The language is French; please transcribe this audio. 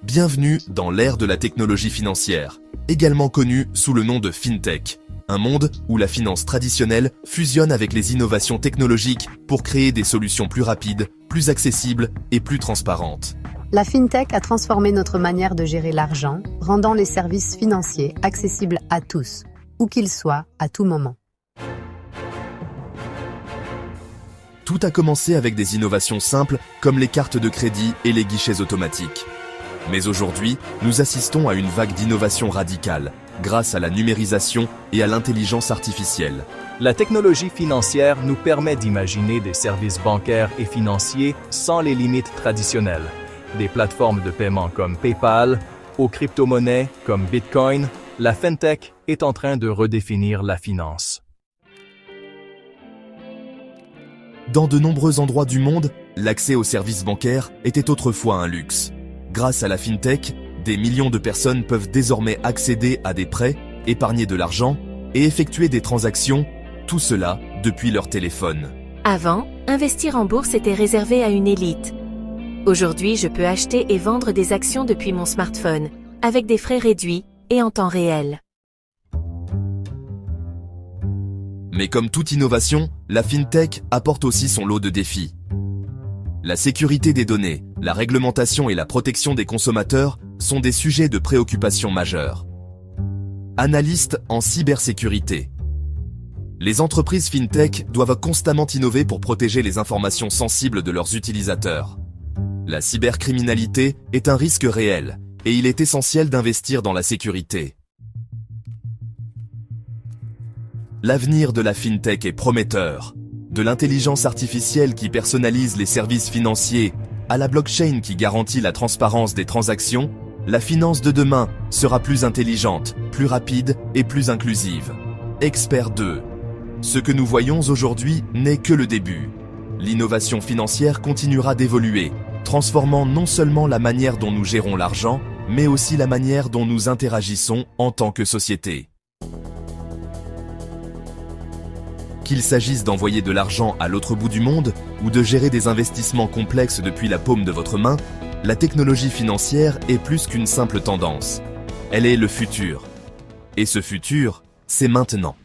Bienvenue dans l'ère de la technologie financière, également connue sous le nom de FinTech, un monde où la finance traditionnelle fusionne avec les innovations technologiques pour créer des solutions plus rapides, plus accessibles et plus transparentes. La FinTech a transformé notre manière de gérer l'argent, rendant les services financiers accessibles à tous, où qu'ils soient, à tout moment. Tout a commencé avec des innovations simples comme les cartes de crédit et les guichets automatiques. Mais aujourd'hui, nous assistons à une vague d'innovation radicale, grâce à la numérisation et à l'intelligence artificielle. La technologie financière nous permet d'imaginer des services bancaires et financiers sans les limites traditionnelles. Des plateformes de paiement comme PayPal, aux crypto-monnaies comme Bitcoin, la FinTech est en train de redéfinir la finance. Dans de nombreux endroits du monde, l'accès aux services bancaires était autrefois un luxe. Grâce à la FinTech, des millions de personnes peuvent désormais accéder à des prêts, épargner de l'argent et effectuer des transactions, tout cela depuis leur téléphone. Avant, investir en bourse était réservé à une élite. Aujourd'hui, je peux acheter et vendre des actions depuis mon smartphone, avec des frais réduits et en temps réel. Mais comme toute innovation, la FinTech apporte aussi son lot de défis. La sécurité des données, la réglementation et la protection des consommateurs sont des sujets de préoccupation majeure. Analystes en cybersécurité. Les entreprises FinTech doivent constamment innover pour protéger les informations sensibles de leurs utilisateurs. La cybercriminalité est un risque réel et il est essentiel d'investir dans la sécurité. L'avenir de la FinTech est prometteur. De l'intelligence artificielle qui personnalise les services financiers à la blockchain qui garantit la transparence des transactions, la finance de demain sera plus intelligente, plus rapide et plus inclusive. Expert 2. Ce que nous voyons aujourd'hui n'est que le début. L'innovation financière continuera d'évoluer, transformant non seulement la manière dont nous gérons l'argent, mais aussi la manière dont nous interagissons en tant que société. Qu'il s'agisse d'envoyer de l'argent à l'autre bout du monde ou de gérer des investissements complexes depuis la paume de votre main, la technologie financière est plus qu'une simple tendance. Elle est le futur. Et ce futur, c'est maintenant.